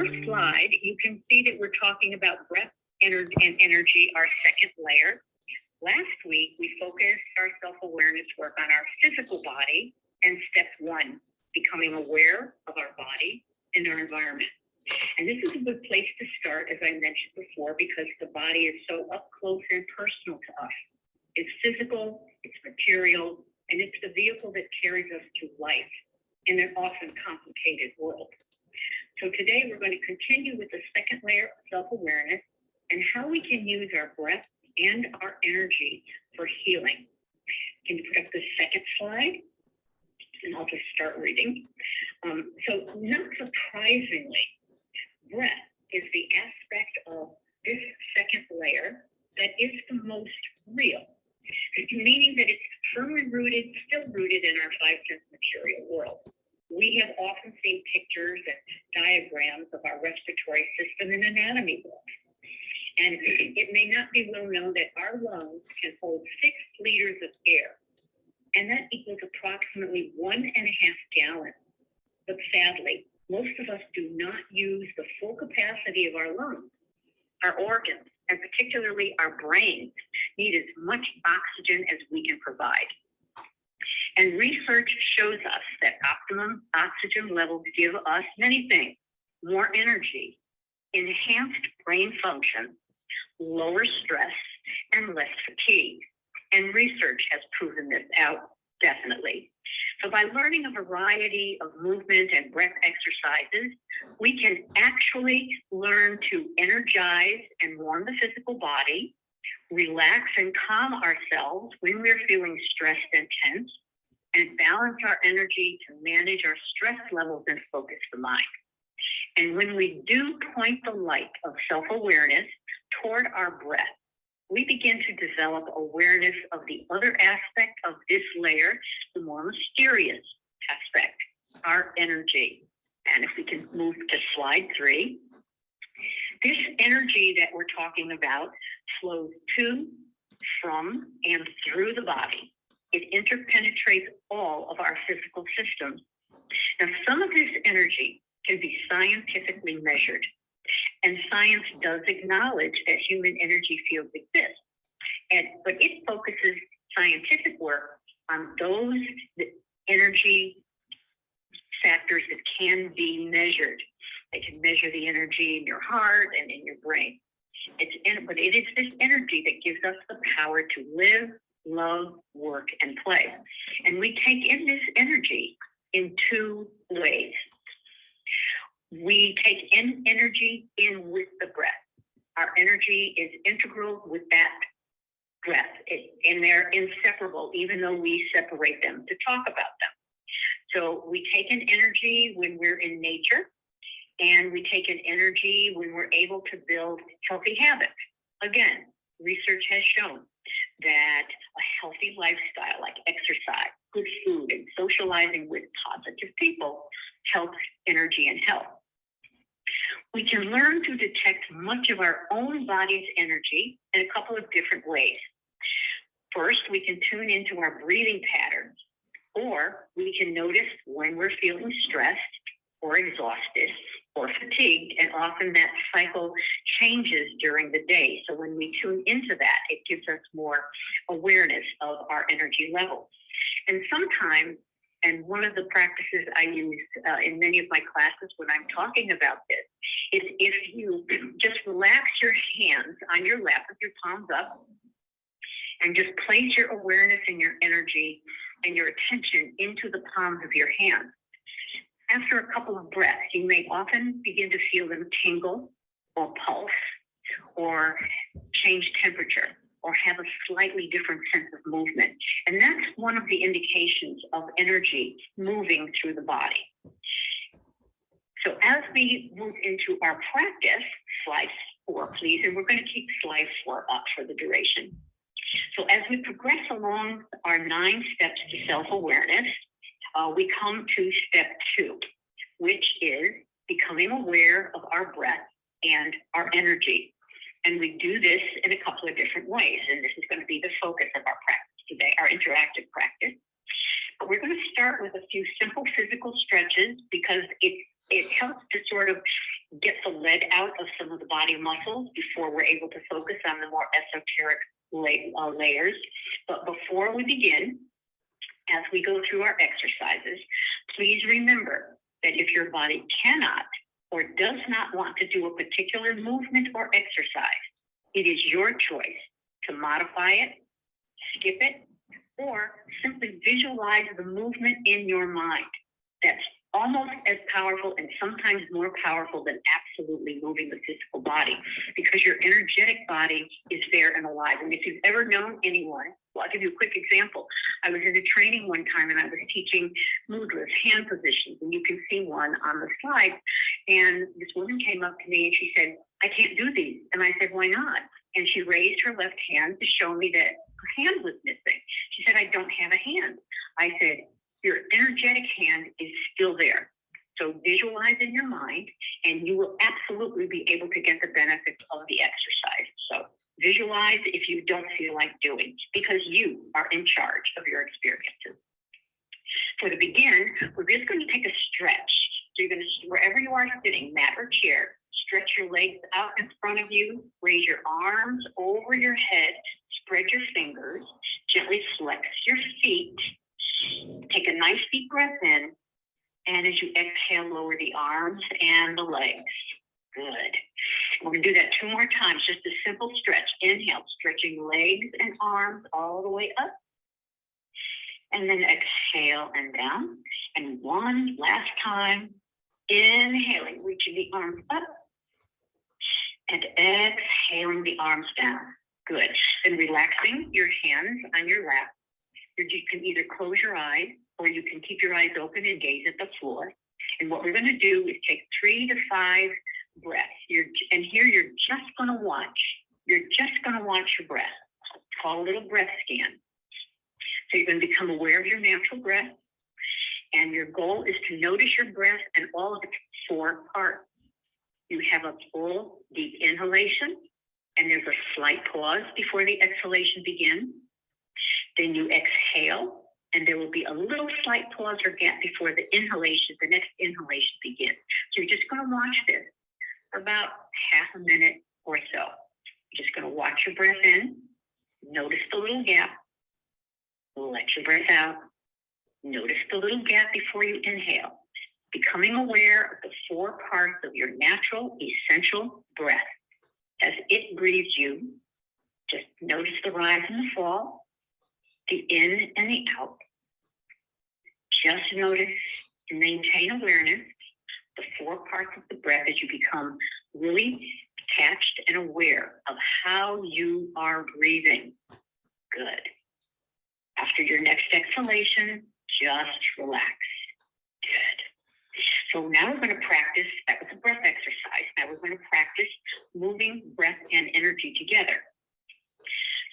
first slide, you can see that we're talking about breath and energy, our second layer. Last week, we focused our self-awareness work on our physical body and step one, becoming aware of our body and our environment. And this is a good place to start, as I mentioned before, because the body is so up close and personal to us. It's physical, it's material, and it's the vehicle that carries us through life in an often complicated world. So today we're going to continue with the second layer of self-awareness and how we can use our breath and our energy for healing. Can you put up the second slide? And I'll just start reading. So not surprisingly, breath is the aspect of this second layer that is the most real, meaning that it's firmly rooted, still rooted in our five-sense material world. We have often seen pictures and diagrams of our respiratory system in anatomy books. And it may not be well known that our lungs can hold 6 liters of air, and that equals approximately 1.5 gallons. But sadly, most of us do not use the full capacity of our lungs. Our organs, and particularly our brains, need as much oxygen as we can provide. And research shows us that optimum oxygen levels give us many things: more energy, enhanced brain function, lower stress, and less fatigue. And research has proven this out, definitely. So by learning a variety of movement and breath exercises, we can actually learn to energize and warm the physical body, relax and calm ourselves when we're feeling stressed and tense, and balance our energy to manage our stress levels and focus the mind. And when we do point the light of self-awareness toward our breath, we begin to develop awareness of the other aspect of this layer, the more mysterious aspect, our energy. And if we can move to slide 3, this energy that we're talking about flows to, from, and through the body. It interpenetrates all of our physical systems. Now, some of this energy can be scientifically measured, and science does acknowledge that human energy fields exist. But it focuses scientific work on those energy factors that can be measured. They can measure the energy in your heart and in your brain. But it is this energy that gives us the power to live, love, work, and play. And we take in this energy in 2 ways. We take in energy in with the breath. Our energy is integral with that breath, and they're inseparable, even though we separate them to talk about them. So we take in energy when we're in nature, and we take in energy when we're able to build healthy habits. Again, research has shown that a healthy lifestyle like exercise, good food, and socializing with positive people helps energy and health. We can learn to detect much of our own body's energy in a couple of different ways. First, we can tune into our breathing patterns, or we can notice when we're feeling stressed or exhausted or fatigued, and often that cycle changes during the day. So when we tune into that, it gives us more awareness of our energy levels. And sometimes, and one of the practices I use in many of my classes when I'm talking about this is if you just relax your hands on your lap with your palms up and just place your awareness and your energy and your attention into the palms of your hands. After a couple of breaths, you may often begin to feel them tingle or pulse or change temperature or have a slightly different sense of movement. And that's one of the indications of energy moving through the body. So as we move into our practice, slide 4, please, and we're going to keep slide 4 up for the duration. So as we progress along our 9 steps to self-awareness, we come to step 2, which is becoming aware of our breath and our energy. And we do this in a couple of different ways. And this is going to be the focus of our practice today, our interactive practice. But we're going to start with a few simple physical stretches because it's It helps to sort of get the lead out of some of the body muscles before we're able to focus on the more esoteric layers. But before we begin, as we go through our exercises, please remember that if your body cannot or does not want to do a particular movement or exercise, it is your choice to modify it, skip it, or simply visualize the movement in your mind. That's almost as powerful and sometimes more powerful than absolutely moving the physical body, because your energetic body is there and alive. And if you've ever known anyone, well, I'll give you a quick example. I was in a training one time and I was teaching mudras, hand positions, and you can see one on the slide. And this woman came up to me and she said, I can't do these. And I said, why not? And she raised her left hand to show me that her hand was missing. She said, I don't have a hand. I said, your energetic hand is still there. So visualize in your mind and you will absolutely be able to get the benefits of the exercise. So visualize if you don't feel like doing, because you are in charge of your experiences. For the begin, we're just going to take a stretch. So you're going to, wherever you are sitting, mat or chair, stretch your legs out in front of you, raise your arms over your head, spread your fingers, gently flex your feet. Take a nice deep breath in, and as you exhale, lower the arms and the legs. Good. We're going to do that 2 more times, just a simple stretch. Inhale, stretching legs and arms all the way up. And then exhale and down. And one last time, inhaling, reaching the arms up. And exhaling the arms down. Good. Then relaxing your hands on your lap. You can either close your eyes or you can keep your eyes open and gaze at the floor. And what we're going to do is take 3 to 5 breaths. And here you're just going to watch. You're just going to watch your breath. It's called a little breath scan. So you're going to become aware of your natural breath. And your goal is to notice your breath and all of its 4 parts. You have a full deep inhalation, and there's a slight pause before the exhalation begins. Then you exhale, and there will be a little slight pause or gap before the next inhalation begins. So you're just going to watch this for about half a minute or so. You're just going to watch your breath in, notice the little gap, let your breath out, notice the little gap before you inhale, becoming aware of the 4 parts of your natural, essential breath. As it breathes you, just notice the rise and the fall, the in and the out. Just notice and maintain awareness, the 4 parts of the breath as you become really attached and aware of how you are breathing. Good. After your next exhalation, just relax. Good. So now we're going to practice, that was a breath exercise. Now we're going to practice moving breath and energy together.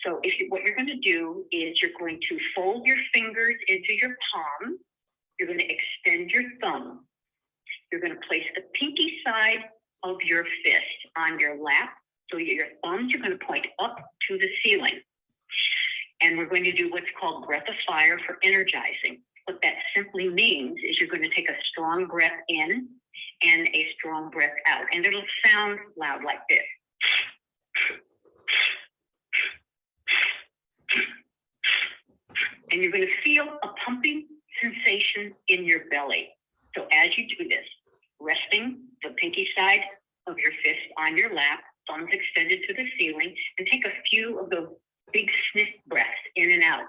So what you're going to do is you're going to fold your fingers into your palm. You're going to extend your thumb. You're going to place the pinky side of your fist on your lap. So your thumbs are going to point up to the ceiling. And we're going to do what's called breath of fire for energizing. What that simply means is you're going to take a strong breath in and a strong breath out. And it'll sound loud like this. And you're going to feel a pumping sensation in your belly. So as you do this, resting the pinky side of your fist on your lap, thumbs extended to the ceiling, and take a few of those big sniff breaths in and out.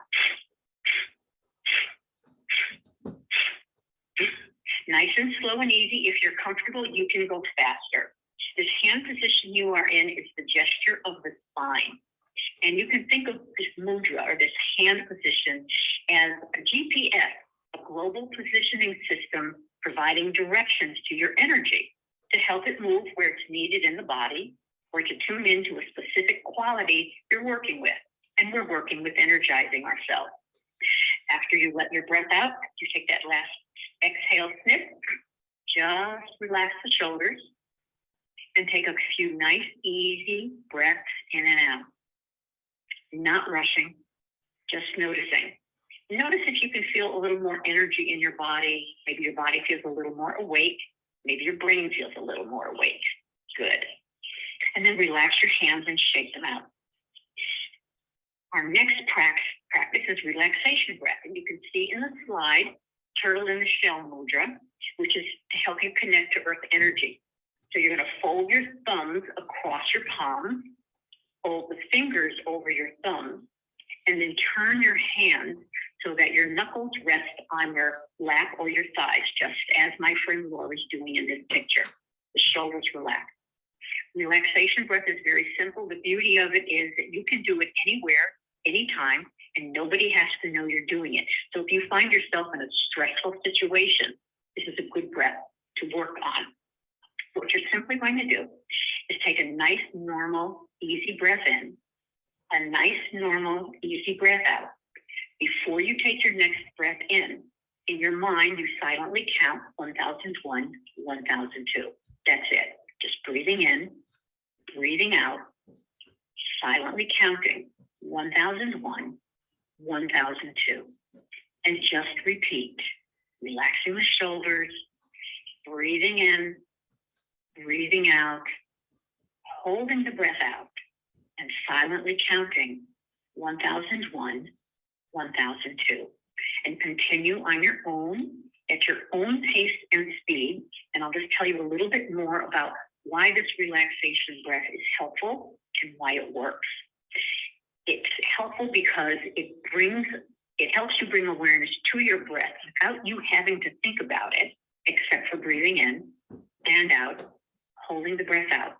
Nice and slow and easy. If you're comfortable, you can go faster. This hand position you are in is the gesture of the spine. And you can think of this mudra or this hand position as a GPS, a global positioning system providing directions to your energy to help it move where it's needed in the body or to tune into a specific quality you're working with. And we're working with energizing ourselves. After you let your breath out, you take that last exhale sniff, just relax the shoulders and take a few nice, easy breaths in and out. Not rushing, just noticing. Notice if you can feel a little more energy in your body. Maybe your body feels a little more awake. Maybe your brain feels a little more awake. Good. And then relax your hands and shake them out. Our next practice is relaxation breath. And you can see in the slide, turtle in the shell mudra, which is to help you connect to earth energy. So you're going to fold your thumbs across your palms, fold the fingers over your thumbs, and then turn your hands so that your knuckles rest on your lap or your thighs, just as my friend Laura's doing in this picture. The shoulders relax. Relaxation breath is very simple. The beauty of it is that you can do it anywhere, anytime, and nobody has to know you're doing it. So if you find yourself in a stressful situation, this is a good breath to work on. What you're simply going to do is take a nice, normal, easy breath in, a nice, normal, easy breath out. Before you take your next breath in your mind, you silently count 1001, 1002. That's it. Just breathing in, breathing out, silently counting 1001, 1002. And just repeat, relaxing the shoulders, breathing in, breathing out, holding the breath out, and silently counting 1001, 1002. And continue on your own, at your own pace and speed. And I'll just tell you a little bit more about why this relaxation breath is helpful and why it works. It's helpful because it helps you bring awareness to your breath without you having to think about it, except for breathing in and out, holding the breath out,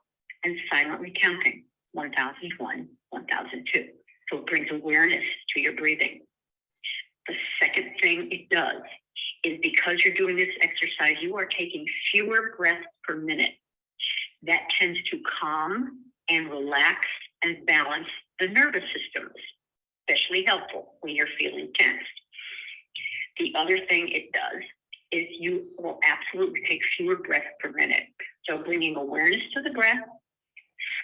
and silently counting 1001, 1002. So it brings awareness to your breathing. The second thing it does is because you're doing this exercise, you are taking fewer breaths per minute. That tends to calm and relax and balance the nervous system, especially helpful when you're feeling tense. The other thing it does is you will absolutely take fewer breaths per minute. So bringing awareness to the breath,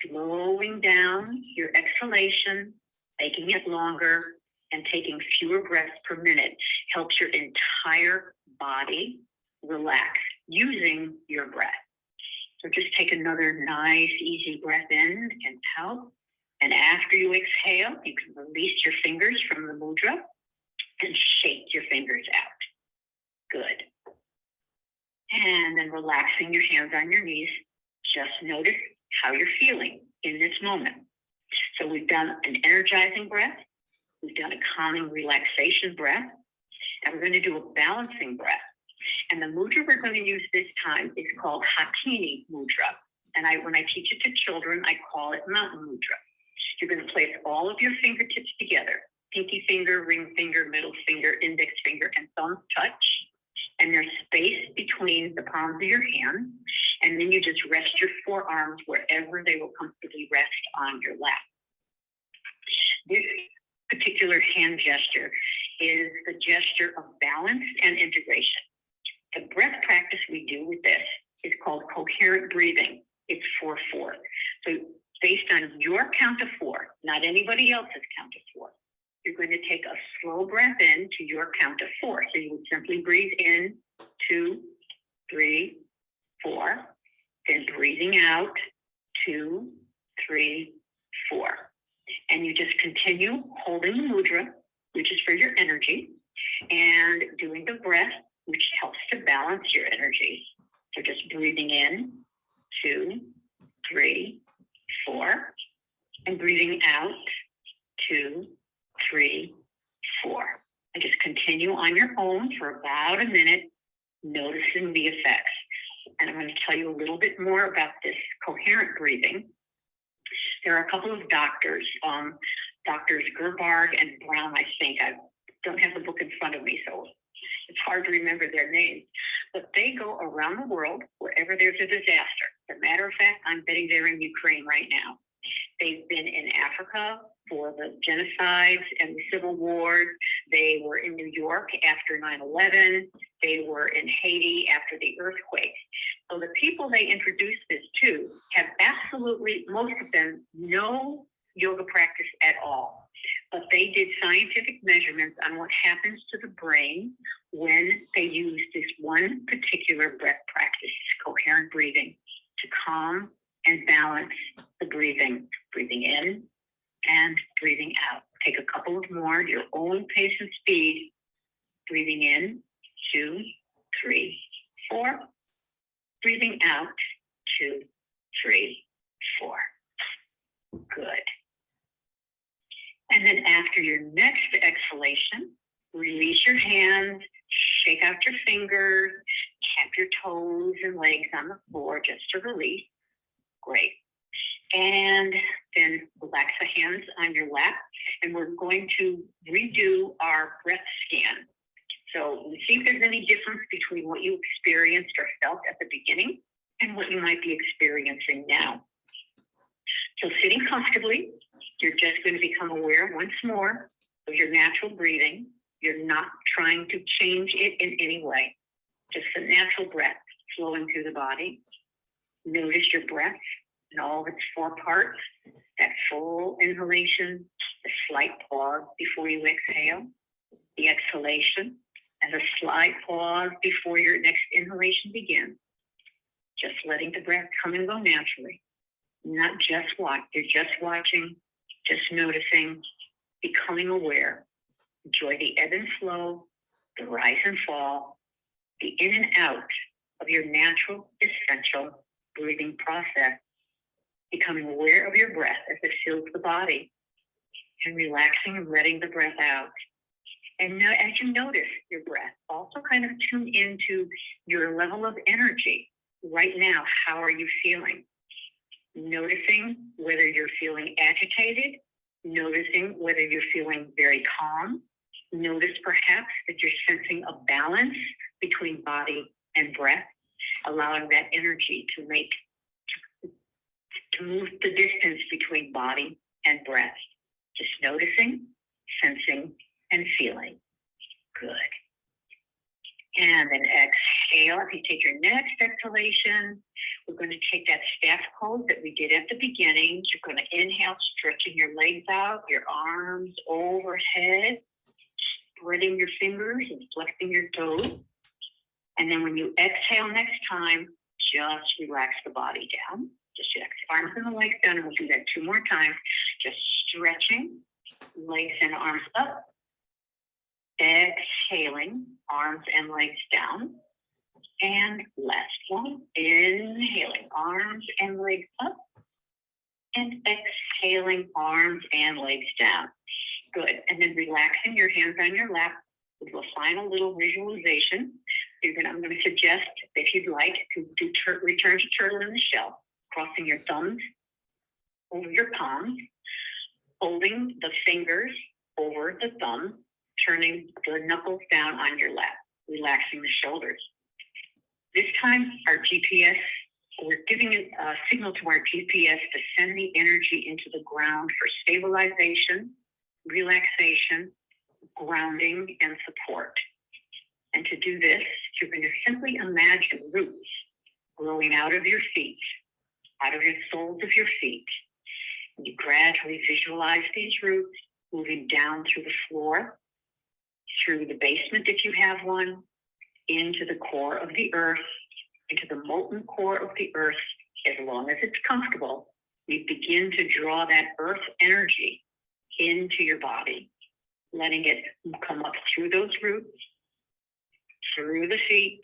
slowing down your exhalation, making it longer, and taking fewer breaths per minute helps your entire body relax using your breath. So just take another nice, easy breath in and out. And after you exhale, you can release your fingers from the mudra and shake your fingers out. Good. And then relaxing your hands on your knees, just notice how you're feeling in this moment. So we've done an energizing breath. We've done a calming relaxation breath, and we're going to do a balancing breath. And the mudra we're going to use this time is called Hakini mudra. And when I teach it to children, I call it mountain mudra. You're going to place all of your fingertips together. Pinky finger, ring finger, middle finger, index finger, and thumb touch. And there's space between the palms of your hand. And then you just rest your forearms wherever they will comfortably rest on your lap. This particular hand gesture is the gesture of balance and integration. The breath practice we do with this is called coherent breathing. It's 4-4. So based on your count of 4, not anybody else's count of 4, you're going to take a slow breath in to your count of 4. So you would simply breathe in 2, 3, 4, then breathing out 2, 3, 4. And you just continue holding the mudra, which is for your energy, and doing the breath, which helps to balance your energy. So just breathing in 2, 3, 4, and breathing out 2, 3, 4. And just continue on your own for about a minute, noticing the effects. And I'm going to tell you a little bit more about this coherent breathing. There are a couple of doctors, Doctors Gerbarg and Brown, I think. I don't have the book in front of me, so it's hard to remember their names. But they go around the world wherever there's a disaster. As a matter of fact, I'm betting they're in Ukraine right now. They've been in Africa for the genocides and the civil wars. They were in New York after 9/11. They were in Haiti after the earthquake. So the people they introduced this to have absolutely, most of them, no yoga practice at all. But they did scientific measurements on what happens to the brain when they use this one particular breath practice, coherent breathing, to calm and balance the breathing in and breathing out. Take a couple of more, your own pace and speed. Breathing in, 2, 3, 4. Breathing out, 2, 3, 4. Good. And then after your next exhalation, release your hands, shake out your fingers, tap your toes and legs on the floor just to release. Great. And then relax the hands on your lap, and we're going to redo our breath scan. So see if there's any difference between what you experienced or felt at the beginning and what you might be experiencing now. So sitting comfortably, you're just going to become aware once more of your natural breathing. You're not trying to change it in any way. Just a natural breath flowing through the body. Notice your breath in all of its 4 parts. That full inhalation, the slight pause before you exhale, the exhalation, and a slight pause before your next inhalation begins. Just letting the breath come and go naturally. Not just watch. You're just watching, just noticing, becoming aware. Enjoy the ebb and flow, the rise and fall, the in and out of your natural, essential breathing process. Becoming aware of your breath as it fills the body, and relaxing and letting the breath out. And now, as you notice your breath, also kind of tune into your level of energy. Right now, how are you feeling? Noticing whether you're feeling agitated, noticing whether you're feeling very calm. Notice perhaps that you're sensing a balance between body and breath, allowing that energy to move the distance between body and breath. Just noticing, sensing, and feeling. Good. And then exhale. If you take your next exhalation, we're going to take that staff pose that we did at the beginning. You're going to inhale, stretching your legs out, your arms overhead, spreading your fingers and flexing your toes. And then when you exhale next time, just relax the body down. Just relax the arms and the legs down, and we'll do that 2 more times. Just stretching, legs and arms up. Exhaling, arms and legs down. And last one, inhaling, arms and legs up. And exhaling, arms and legs down. Good. And then relaxing your hands on your lap. We'll do a final little visualization. I'm going to suggest, if you'd like, to do return to turtle in the shell. Crossing your thumbs over your palms, holding the fingers over the thumb, turning the knuckles down on your lap, relaxing the shoulders. This time, our GPS, we're giving a signal to our GPS to send the energy into the ground for stabilization, relaxation, grounding, and support. And to do this, you're going to simply imagine roots growing out of your feet, out of the soles of your feet. And you gradually visualize these roots moving down through the floor, through the basement if you have one, into the core of the earth, into the molten core of the earth. As long as it's comfortable, you begin to draw that earth energy into your body, letting it come up through those roots, through the feet,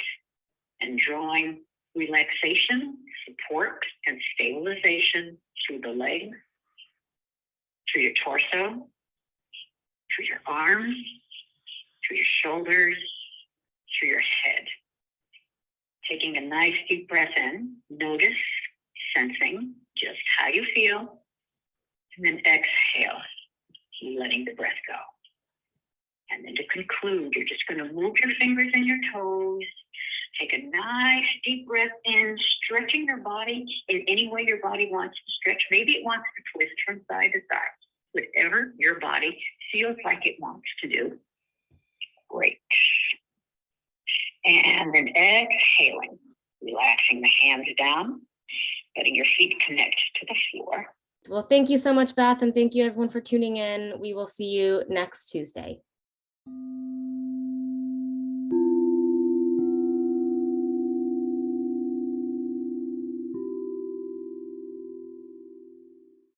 and drawing relaxation, support, and stabilization through the legs, through your torso, through your arms, through your shoulders, through your head. Taking a nice deep breath in, notice, sensing just how you feel, and then exhale, letting the breath go. And then to conclude, you're just going to move your fingers and your toes. Take a nice deep breath in, stretching your body in any way your body wants to stretch. Maybe it wants to twist from side to side. Whatever your body feels like it wants to do. Great. And then exhaling, relaxing the hands down, letting your feet connect to the floor. Well, thank you so much, Beth, and thank you everyone for tuning in. We will see you next Tuesday.